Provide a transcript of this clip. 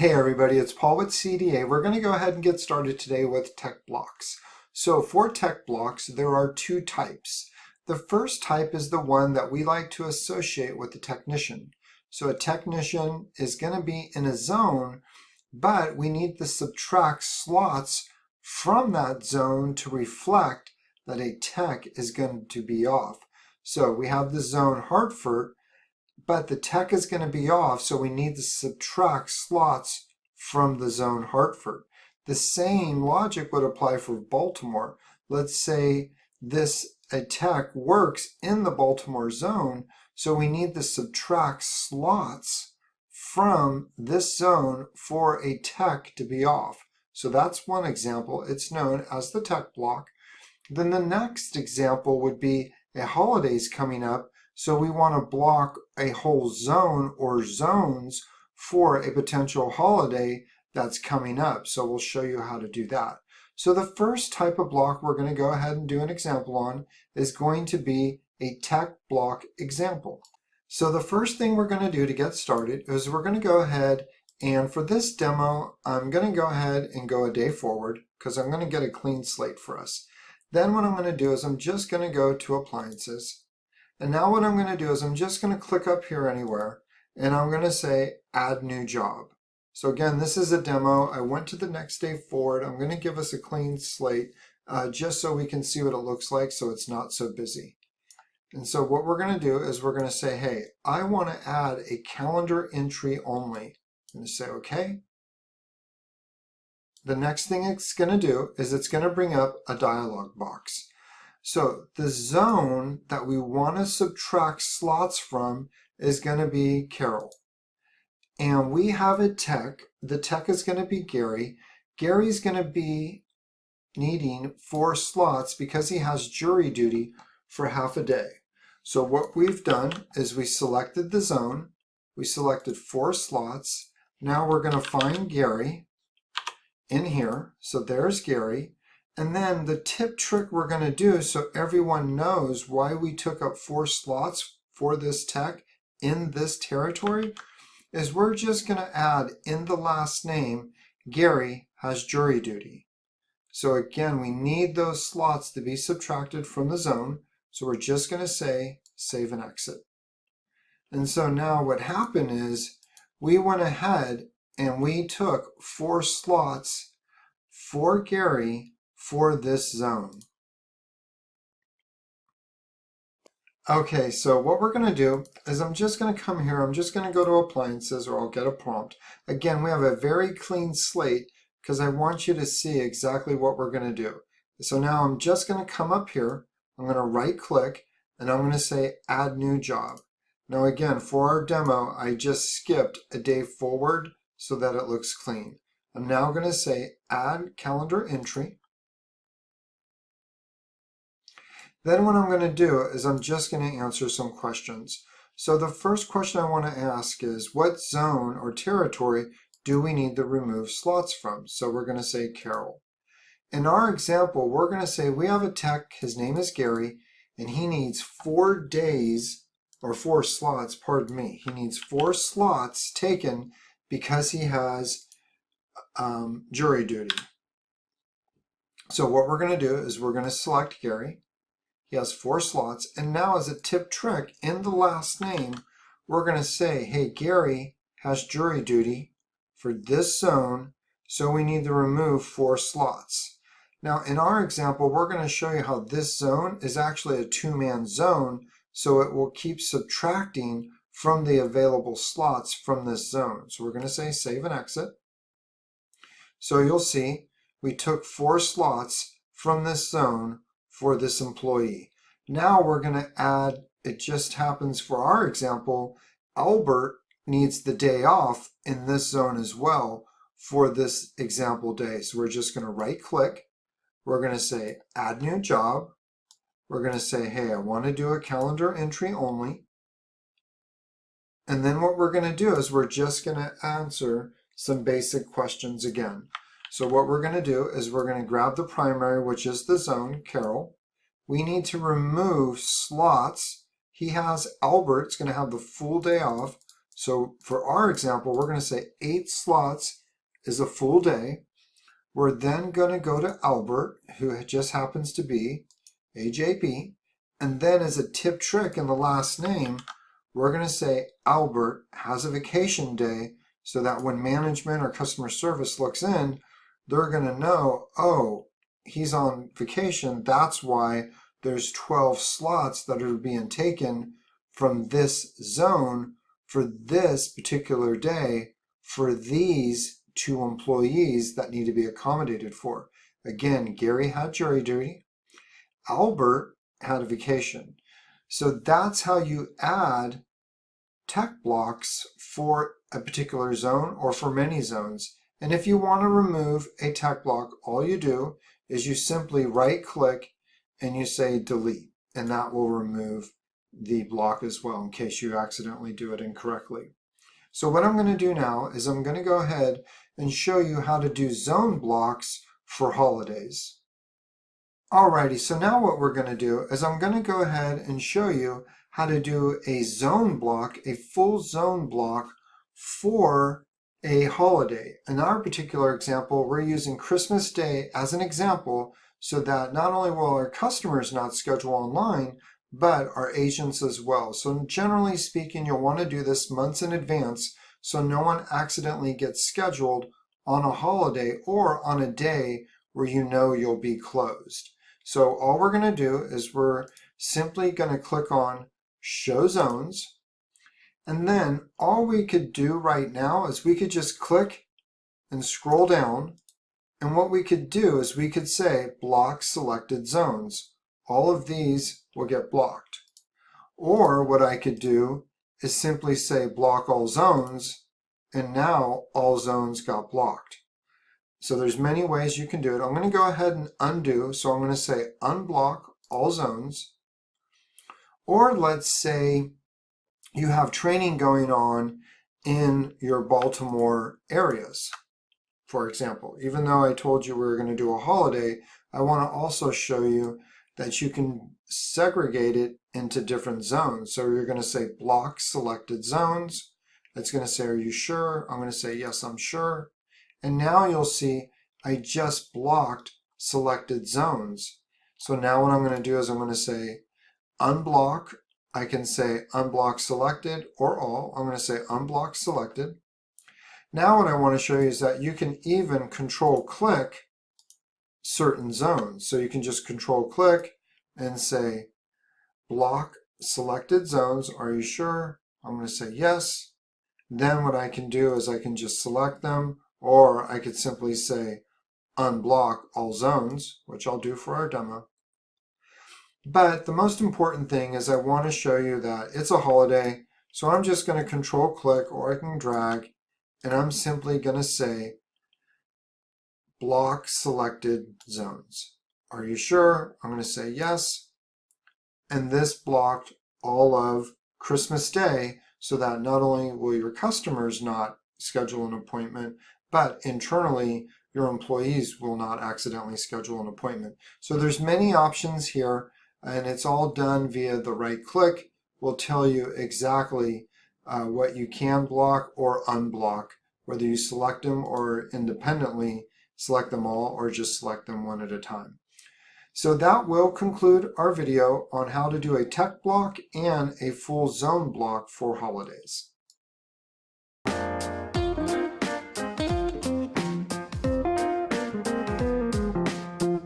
Hey everybody, it's Paul with CDA. We're going to go ahead and get started today with tech blocks. So for tech blocks, there are two types. The first type is the one that we like to associate with the technician. So a technician is going to be in a zone, but we need to subtract slots from that zone to reflect that a tech is going to be off. So we have the zone Hartford, but the tech is going to be off, so we need to subtract slots from the zone Hartford. The same logic would apply for Baltimore. Let's say a tech works in the Baltimore zone, so we need to subtract slots from this zone for a tech to be off. So that's one example. It's known as the tech block. Then the next example would be a holiday's coming up, so we want to block a whole zone or zones for a potential holiday that's coming up. So we'll show you how to do that. So the first type of block we're going to go ahead and do an example on is going to be a tech block example. So the first thing we're going to do to get started is we're going to go ahead and for this demo, I'm going to go ahead and go a day forward because I'm going to get a clean slate for us. Then what I'm going to do is I'm just going to go to appliances. And now what I'm going to do is I'm just going to click up here anywhere and I'm going to say add new job. So again, this is a demo. I went to the next day forward. I'm going to give us a clean slate just so we can see what it looks like so it's not so busy. And so what we're going to do is we're going to say, hey, I want to add a calendar entry only. I'm going to say okay. The next thing it's going to do is it's going to bring up a dialog box. So the zone that we want to subtract slots from is going to be Carol. And we have a tech. The tech is going to be Gary. Gary's going to be needing 4 slots because he has jury duty for half a day. So what we've done is we selected the zone. We selected 4 slots. Now we're going to find Gary in here. So there's Gary. And then the tip trick we're going to do so everyone knows why we took up 4 slots for this tech in this territory is we're just going to add in the last name, Gary has jury duty. So again, we need those slots to be subtracted from the zone. So we're just going to say save and exit. And so now what happened is we went ahead and we took 4 slots for Gary for this zone. Okay, so what we're going to do is I'm just going to come here. I'm just going to go to appliances or I'll get a prompt. Again, we have a very clean slate because I want you to see exactly what we're going to do. So now I'm just going to come up here. I'm going to right click and I'm going to say add new job. Now again, for our demo, I just skipped a day forward so that it looks clean. I'm now going to say add calendar entry. Then what I'm going to do is I'm just going to answer some questions. So the first question I want to ask is what zone or territory do we need to remove slots from? So we're going to say Carol. In our example, we're going to say we have a tech, his name is Gary, and he needs 4 days or 4 slots, pardon me. He needs 4 slots taken because he has jury duty. So what we're going to do is we're going to select Gary. He has 4 slots, and now as a tip trick, in the last name, we're going to say, hey, Gary has jury duty for this zone, so we need to remove 4 slots. Now, in our example, we're going to show you how this zone is actually a 2-man zone, so it will keep subtracting from the available slots from this zone. So we're going to say save and exit. So you'll see we took 4 slots from this zone for this employee. Now we're going to add, it just happens for our example, Albert needs the day off in this zone as well for this example day. So we're just going to right click. We're going to say add new job. We're going to say, hey, I want to do a calendar entry only. And then what we're going to do is we're just going to answer some basic questions again. So what we're going to do is we're going to grab the primary, which is the zone, Carol. We need to remove slots. He has Albert's going to have the full day off. So for our example, we're going to say 8 slots is a full day. We're then going to go to Albert, who just happens to be AJP. And then as a tip trick in the last name, we're going to say Albert has a vacation day so that when management or customer service looks in, they're going to know, oh, he's on vacation. That's why there's 12 slots that are being taken from this zone for this particular day for these 2 employees that need to be accommodated for. Again, Gary had jury duty. Albert had a vacation. So that's how you add tech blocks for a particular zone or for many zones. And if you want to remove a tech block, all you do is you simply right click and you say delete, and that will remove the block as well in case you accidentally do it incorrectly. So what I'm going to do now is I'm going to go ahead and show you how to do zone blocks for holidays. Alrighty, so now what we're going to do is I'm going to go ahead and show you how to do a zone block, a full zone block for a holiday. In our particular example, we're using Christmas Day as an example so that not only will our customers not schedule online, but our agents as well. So generally speaking, you'll want to do this months in advance so no one accidentally gets scheduled on a holiday or on a day where you know you'll be closed. So all we're going to do is we're simply going to click on Show Zones. And then all we could do right now is we could just click and scroll down. And what we could do is we could say Block Selected Zones. All of these will get blocked. Or what I could do is simply say Block All Zones. And now all zones got blocked. So there's many ways you can do it. I'm going to go ahead and undo. So I'm going to say unblock all zones. Or let's say you have training going on in your Baltimore areas, for example. Even though I told you we were going to do a holiday, I want to also show you that you can segregate it into different zones. So you're going to say block selected zones. It's going to say, are you sure? I'm going to say, yes, I'm sure. And now you'll see I just blocked selected zones. So now what I'm going to do is I'm going to say unblock. I can say unblock selected or all. I'm going to say unblock selected. Now what I want to show you is that you can even control click certain zones. So you can just control click and say block selected zones. Are you sure? I'm going to say yes. Then what I can do is I can just select them, or I could simply say unblock all zones, which I'll do for our demo. But the most important thing is I want to show you that it's a holiday, so I'm just going to control click, or I can drag, and I'm simply going to say block selected zones. Are you sure? I'm going to say yes. And this blocked all of Christmas Day so that not only will your customers not schedule an appointment, but internally your employees will not accidentally schedule an appointment. So there's many options here, and it's all done via the right click. Will tell you exactly what you can block or unblock, whether you select them or independently select them all or just select them one at a time. So that will conclude our video on how to do a tech block and a full zone block for holidays.